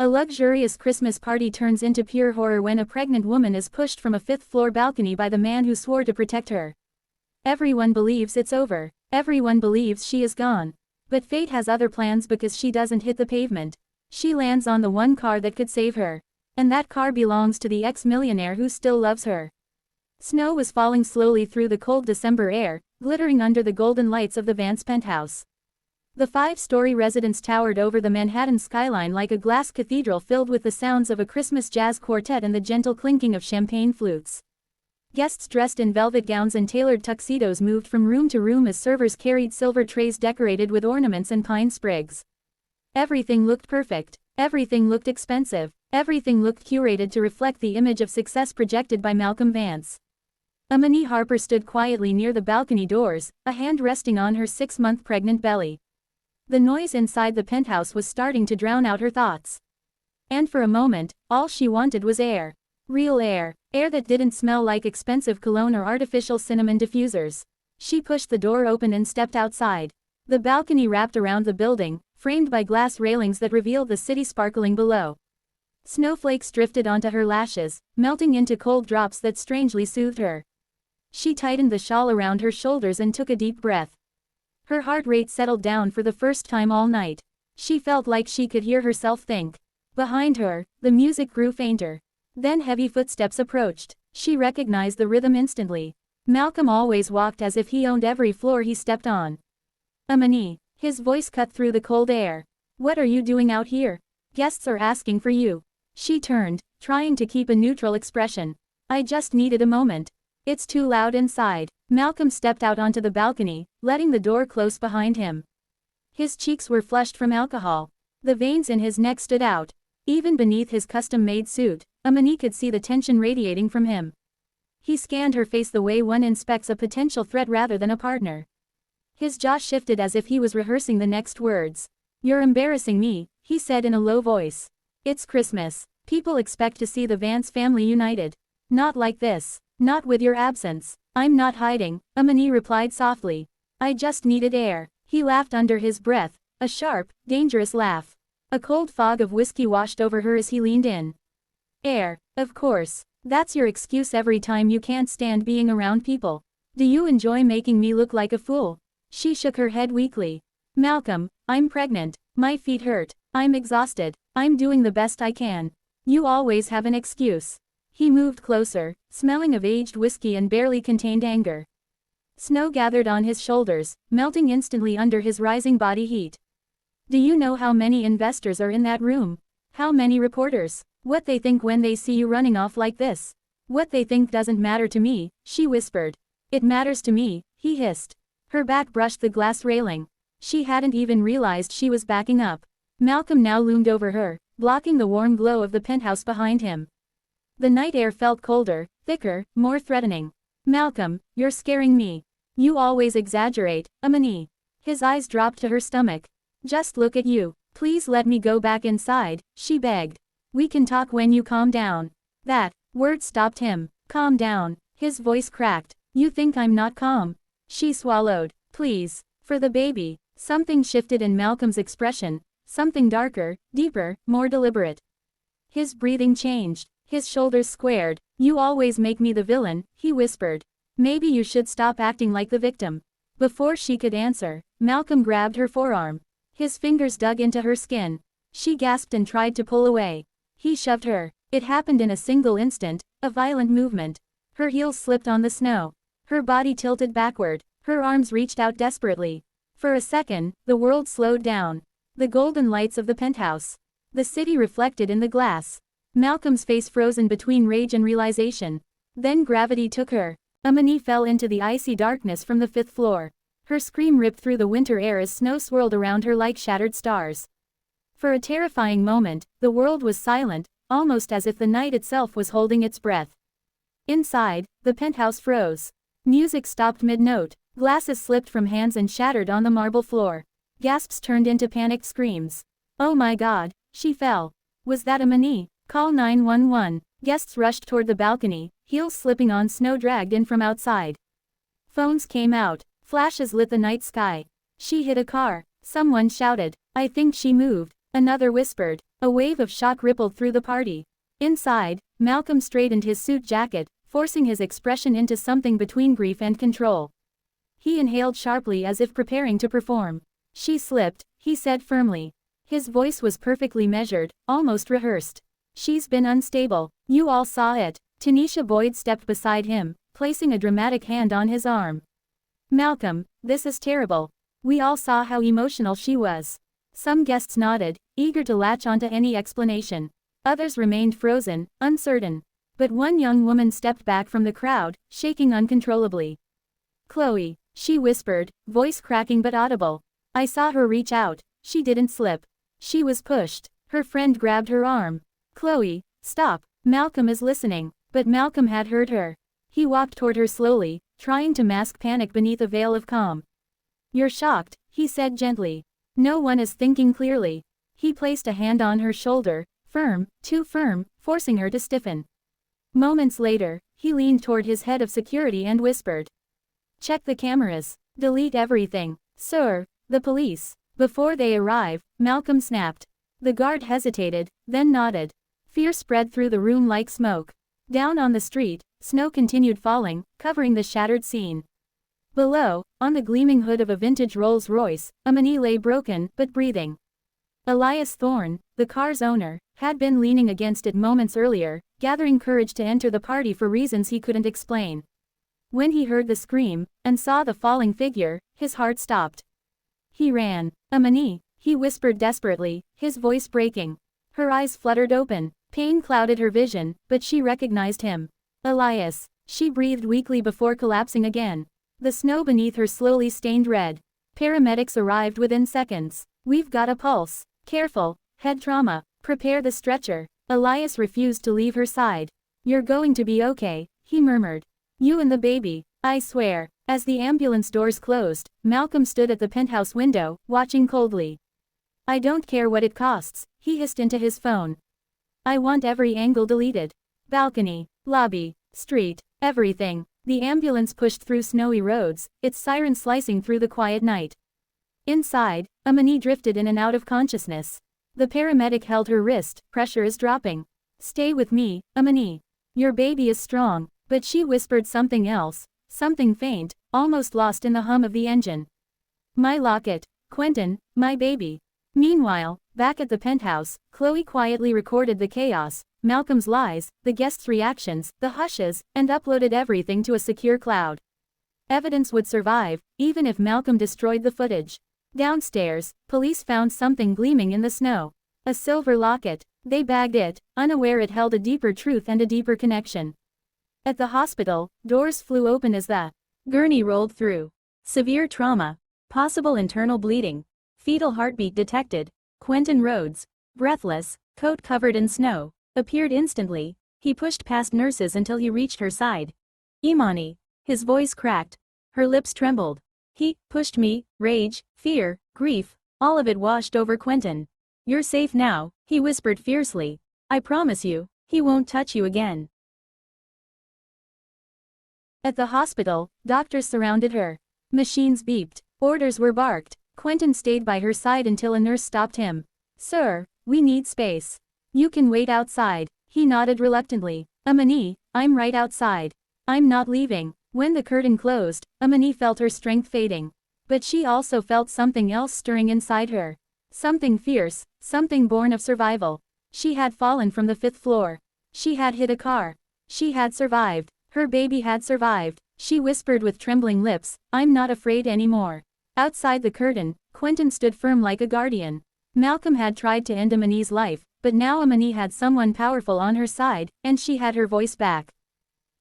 A luxurious Christmas party turns into pure horror when a pregnant woman is pushed from a fifth-floor balcony by the man who swore to protect her. Everyone believes it's over. Everyone believes she is gone. But fate has other plans because she doesn't hit the pavement. She lands on the one car that could save her. And that car belongs to the ex-millionaire who still loves her. Snow was falling slowly through the cold December air, glittering under the golden lights of the Vance penthouse. The 5-story residence towered over the Manhattan skyline like a glass cathedral filled with the sounds of a Christmas jazz quartet and the gentle clinking of champagne flutes. Guests dressed in velvet gowns and tailored tuxedos moved from room to room as servers carried silver trays decorated with ornaments and pine sprigs. Everything looked perfect. Everything looked expensive. Everything looked curated to reflect the image of success projected by Malcolm Vance. Amani Harper stood quietly near the balcony doors, a hand resting on her 6-month pregnant belly. The noise inside the penthouse was starting to drown out her thoughts. And for a moment, all she wanted was air. Real air. Air that didn't smell like expensive cologne or artificial cinnamon diffusers. She pushed the door open and stepped outside. The balcony wrapped around the building, framed by glass railings that revealed the city sparkling below. Snowflakes drifted onto her lashes, melting into cold drops that strangely soothed her. She tightened the shawl around her shoulders and took a deep breath. Her heart rate settled down for the first time all night. She felt like she could hear herself think. Behind her, the music grew fainter. Then heavy footsteps approached. She recognized the rhythm instantly. Malcolm always walked as if he owned every floor he stepped on. Amani. His voice cut through the cold air. What are you doing out here? Guests are asking for you. She turned, trying to keep a neutral expression. I just needed a moment. It's too loud inside. Malcolm stepped out onto the balcony, letting the door close behind him. His cheeks were flushed from alcohol. The veins in his neck stood out. Even beneath his custom-made suit, Amani could see the tension radiating from him. He scanned her face the way one inspects a potential threat rather than a partner. His jaw shifted as if he was rehearsing the next words. You're embarrassing me, he said in a low voice. It's Christmas. People expect to see the Vance family united. Not like this. Not with your absence. I'm not hiding, Amani replied softly. I just needed air. He laughed under his breath, a sharp, dangerous laugh. A cold fog of whiskey washed over her as he leaned in. Air, of course. That's your excuse every time you can't stand being around people. Do you enjoy making me look like a fool? She shook her head weakly. Malcolm, I'm pregnant. My feet hurt. I'm exhausted. I'm doing the best I can. You always have an excuse. He moved closer, smelling of aged whiskey and barely contained anger. Snow gathered on his shoulders, melting instantly under his rising body heat. Do you know how many investors are in that room? How many reporters? What they think when they see you running off like this? What they think doesn't matter to me, she whispered. It matters to me, he hissed. Her back brushed the glass railing. She hadn't even realized she was backing up. Malcolm now loomed over her, blocking the warm glow of the penthouse behind him. The night air felt colder, thicker, more threatening. Malcolm, you're scaring me. You always exaggerate, Amani. His eyes dropped to her stomach. Just look at you. Please let me go back inside, she begged. We can talk when you calm down. That word stopped him. Calm down. His voice cracked. You think I'm not calm? She swallowed. Please. For the baby. Something shifted in Malcolm's expression. Something darker, deeper, more deliberate. His breathing changed. His shoulders squared. You always make me the villain, he whispered. Maybe you should stop acting like the victim. Before she could answer, Malcolm grabbed her forearm. His fingers dug into her skin. She gasped and tried to pull away. He shoved her. It happened in a single instant, a violent movement. Her heels slipped on the snow. Her body tilted backward. Her arms reached out desperately. For a second, the world slowed down. The golden lights of the penthouse. The city reflected in the glass. Malcolm's face frozen between rage and realization. Then gravity took her. Amani fell into the icy darkness from the 5th floor. Her scream ripped through the winter air as snow swirled around her like shattered stars. For a terrifying moment, the world was silent, almost as if the night itself was holding its breath. Inside, the penthouse froze. Music stopped mid-note. Glasses slipped from hands and shattered on the marble floor. Gasps turned into panicked screams. Oh my God, she fell. Was that Amani? Call 911. Guests rushed toward the balcony, heels slipping on snow dragged in from outside. Phones came out. Flashes lit the night sky. She hit a car. Someone shouted. I think she moved. Another whispered. A wave of shock rippled through the party. Inside, Malcolm straightened his suit jacket, forcing his expression into something between grief and control. He inhaled sharply as if preparing to perform. She slipped, he said firmly. His voice was perfectly measured, almost rehearsed. She's been unstable. You all saw it. Tanisha Boyd stepped beside him, placing a dramatic hand on his arm. Malcolm, this is terrible. We all saw how emotional she was. Some guests nodded, eager to latch onto any explanation. Others remained frozen, uncertain. But one young woman stepped back from the crowd, shaking uncontrollably. Chloe, she whispered, voice cracking but audible. I saw her reach out. She didn't slip. She was pushed. Her friend grabbed her arm. Chloe, stop. Malcolm is listening. But Malcolm had heard her. He walked toward her slowly, trying to mask panic beneath a veil of calm. You're shocked, he said gently. No one is thinking clearly. He placed a hand on her shoulder, firm, too firm, forcing her to stiffen. Moments later, he leaned toward his head of security and whispered. Check the cameras. Delete everything. Sir, the police. Before they arrive, Malcolm snapped. The guard hesitated, then nodded. Fear spread through the room like smoke. Down on the street, snow continued falling, covering the shattered scene. Below, on the gleaming hood of a vintage Rolls-Royce, Amani lay broken, but breathing. Elias Thorne, the car's owner, had been leaning against it moments earlier, gathering courage to enter the party for reasons he couldn't explain. When he heard the scream, and saw the falling figure, his heart stopped. He ran. Amani, he whispered desperately, his voice breaking. Her eyes fluttered open, pain clouded her vision, but she recognized him. Elias. She breathed weakly before collapsing again. The snow beneath her slowly stained red. Paramedics arrived within seconds. We've got a pulse. Careful. Head trauma. Prepare the stretcher. Elias refused to leave her side. You're going to be okay, he murmured. You and the baby, I swear. As the ambulance doors closed, Malcolm stood at the penthouse window, watching coldly. I don't care what it costs, he hissed into his phone. I want every angle deleted. Balcony, lobby, street, everything. The ambulance pushed through snowy roads, its siren slicing through the quiet night. Inside, Amani drifted in and out of consciousness. The paramedic held her wrist. Pressure is dropping. Stay with me, Amani. Your baby is strong. But she whispered something else, something faint, almost lost in the hum of the engine. My locket, Quentin, my baby. Meanwhile, back at the penthouse, Chloe quietly recorded the chaos, Malcolm's lies, the guests' reactions, the hushes, and uploaded everything to a secure cloud. Evidence would survive, even if Malcolm destroyed the footage. Downstairs, police found something gleaming in the snow. A silver locket. They bagged it, unaware it held a deeper truth and a deeper connection. At the hospital, doors flew open as the gurney rolled through. Severe trauma. Possible internal bleeding. Fetal heartbeat detected. Quentin Rhodes, breathless, coat covered in snow, appeared instantly. He pushed past nurses until he reached her side. Imani. His voice cracked. Her lips trembled. He pushed me, rage, fear, grief, all of it washed over Quentin. You're safe now, he whispered fiercely. I promise you, he won't touch you again. At the hospital, doctors surrounded her. Machines beeped. Orders were barked. Quentin stayed by her side until a nurse stopped him. Sir, we need space. You can wait outside. He nodded reluctantly. Amani, I'm right outside. I'm not leaving. When the curtain closed, Amani felt her strength fading. But she also felt something else stirring inside her. Something fierce, something born of survival. She had fallen from the 5th floor. She had hit a car. She had survived. Her baby had survived. She whispered with trembling lips, I'm not afraid anymore. Outside the curtain, Quentin stood firm like a guardian. Malcolm had tried to end Amani's life, but now Amani had someone powerful on her side, and she had her voice back.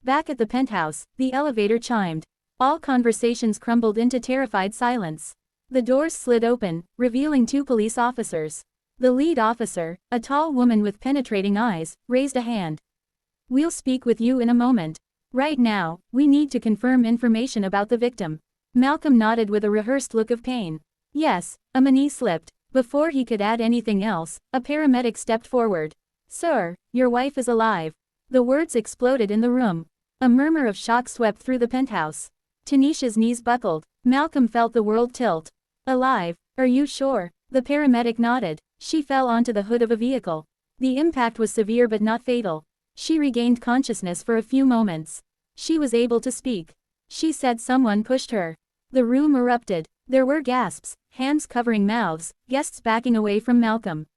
Back at the penthouse, the elevator chimed. All conversations crumbled into terrified silence. The doors slid open, revealing 2 police officers. The lead officer, a tall woman with penetrating eyes, raised a hand. We'll speak with you in a moment. Right now, we need to confirm information about the victim. Malcolm nodded with a rehearsed look of pain. Yes, Amani slipped. Before he could add anything else, a paramedic stepped forward. Sir, your wife is alive. The words exploded in the room. A murmur of shock swept through the penthouse. Tanisha's knees buckled. Malcolm felt the world tilt. Alive, are you sure? The paramedic nodded. She fell onto the hood of a vehicle. The impact was severe but not fatal. She regained consciousness for a few moments. She was able to speak. She said someone pushed her. The room erupted. There were gasps, hands covering mouths, guests backing away from Malcolm.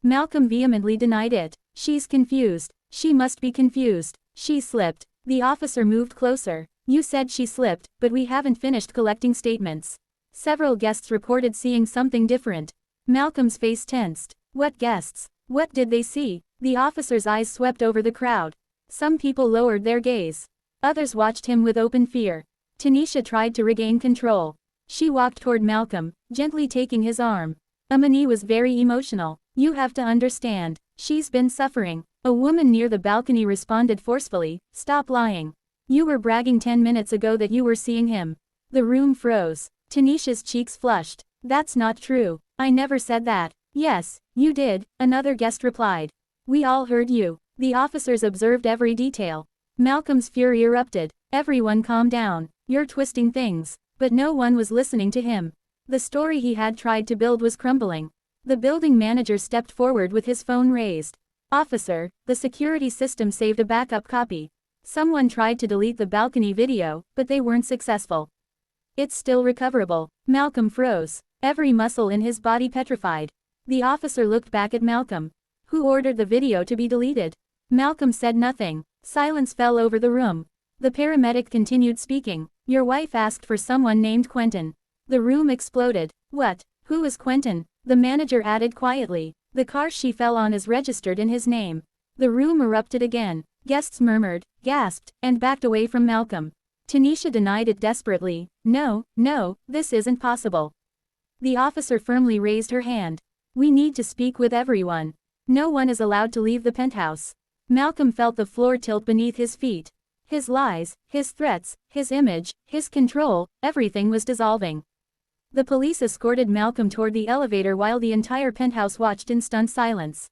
Malcolm vehemently denied it. She's confused. She must be confused. She slipped. The officer moved closer. You said she slipped, but we haven't finished collecting statements. Several guests reported seeing something different. Malcolm's face tensed. What guests? What did they see? The officer's eyes swept over the crowd. Some people lowered their gaze. Others watched him with open fear. Tanisha tried to regain control. She walked toward Malcolm, gently taking his arm. Amani was very emotional. You have to understand. She's been suffering. A woman near the balcony responded forcefully, stop lying. You were bragging 10 minutes ago that you were seeing him. The room froze. Tanisha's cheeks flushed. That's not true. I never said that. Yes, you did, another guest replied. We all heard you. The officers observed every detail. Malcolm's fury erupted. Everyone calm down. You're twisting things. But no one was listening to him. The story he had tried to build was crumbling. The building manager stepped forward with his phone raised. Officer, the security system saved a backup copy. Someone tried to delete the balcony video, but they weren't successful. It's still recoverable. Malcolm froze. Every muscle in his body petrified. The officer looked back at Malcolm. Who ordered the video to be deleted? Malcolm said nothing. Silence fell over the room. The paramedic continued speaking. Your wife asked for someone named Quentin. The room exploded. What? Who is Quentin? The manager added quietly. The car she fell on is registered in his name. The room erupted again. Guests murmured, gasped, and backed away from Malcolm. Tanisha denied it desperately. No, this isn't possible. The officer firmly raised her hand. We need to speak with everyone. No one is allowed to leave the penthouse. Malcolm felt the floor tilt beneath his feet. His lies, his threats, his image, his control, everything was dissolving. The police escorted Malcolm toward the elevator while the entire penthouse watched in stunned silence.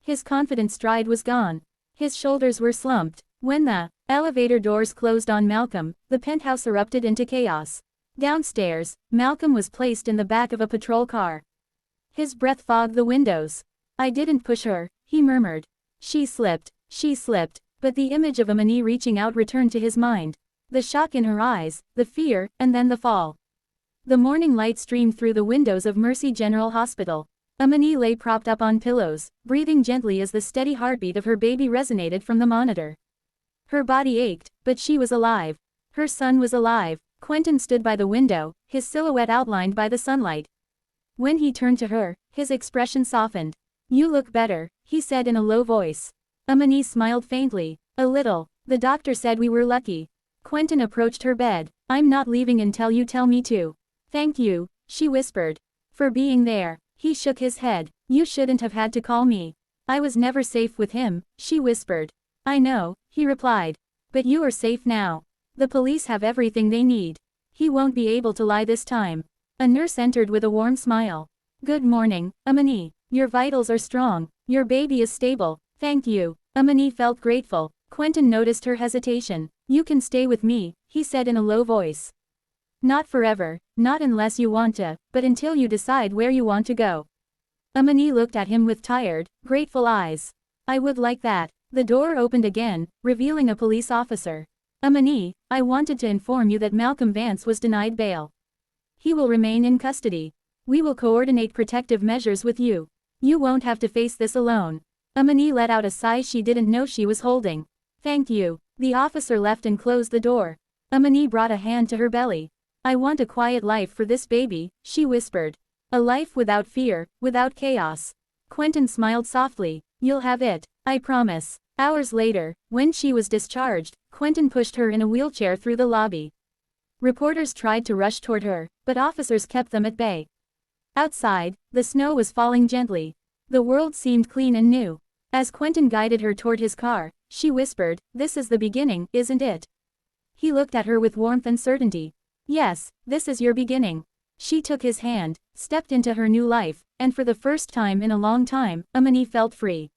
His confident stride was gone. His shoulders were slumped. When the elevator doors closed on Malcolm, the penthouse erupted into chaos. Downstairs, Malcolm was placed in the back of a patrol car. His breath fogged the windows. I didn't push her, he murmured. She slipped, but the image of Amani reaching out returned to his mind. The shock in her eyes, the fear, and then the fall. The morning light streamed through the windows of Mercy General Hospital. Amani lay propped up on pillows, breathing gently as the steady heartbeat of her baby resonated from the monitor. Her body ached, but she was alive. Her son was alive. Quentin stood by the window, his silhouette outlined by the sunlight. When he turned to her, his expression softened. You look better, he said in a low voice. Amani smiled faintly. A little. The doctor said we were lucky. Quentin approached her bed. I'm not leaving until you tell me to. Thank you, she whispered. For being there. He shook his head. You shouldn't have had to call me. I was never safe with him, she whispered. I know, he replied. But you are safe now. The police have everything they need. He won't be able to lie this time. A nurse entered with a warm smile. Good morning, Amani. Your vitals are strong. Your baby is stable. Thank you. Amani felt grateful. Quentin noticed her hesitation. You can stay with me, he said in a low voice. Not forever, not unless you want to, but until you decide where you want to go. Amani looked at him with tired, grateful eyes. I would like that. The door opened again, revealing a police officer. Amani, I wanted to inform you that Malcolm Vance was denied bail. He will remain in custody. We will coordinate protective measures with you. You won't have to face this alone. Amani let out a sigh she didn't know she was holding. Thank you. The officer left and closed the door. Amani brought a hand to her belly. I want a quiet life for this baby, she whispered. A life without fear, without chaos. Quentin smiled softly. You'll have it, I promise. Hours later, when she was discharged, Quentin pushed her in a wheelchair through the lobby. Reporters tried to rush toward her, but officers kept them at bay. Outside, the snow was falling gently. The world seemed clean and new. As Quentin guided her toward his car, she whispered, this is the beginning, isn't it? He looked at her with warmth and certainty. Yes, this is your beginning. She took his hand, stepped into her new life, and for the first time in a long time, Amani felt free.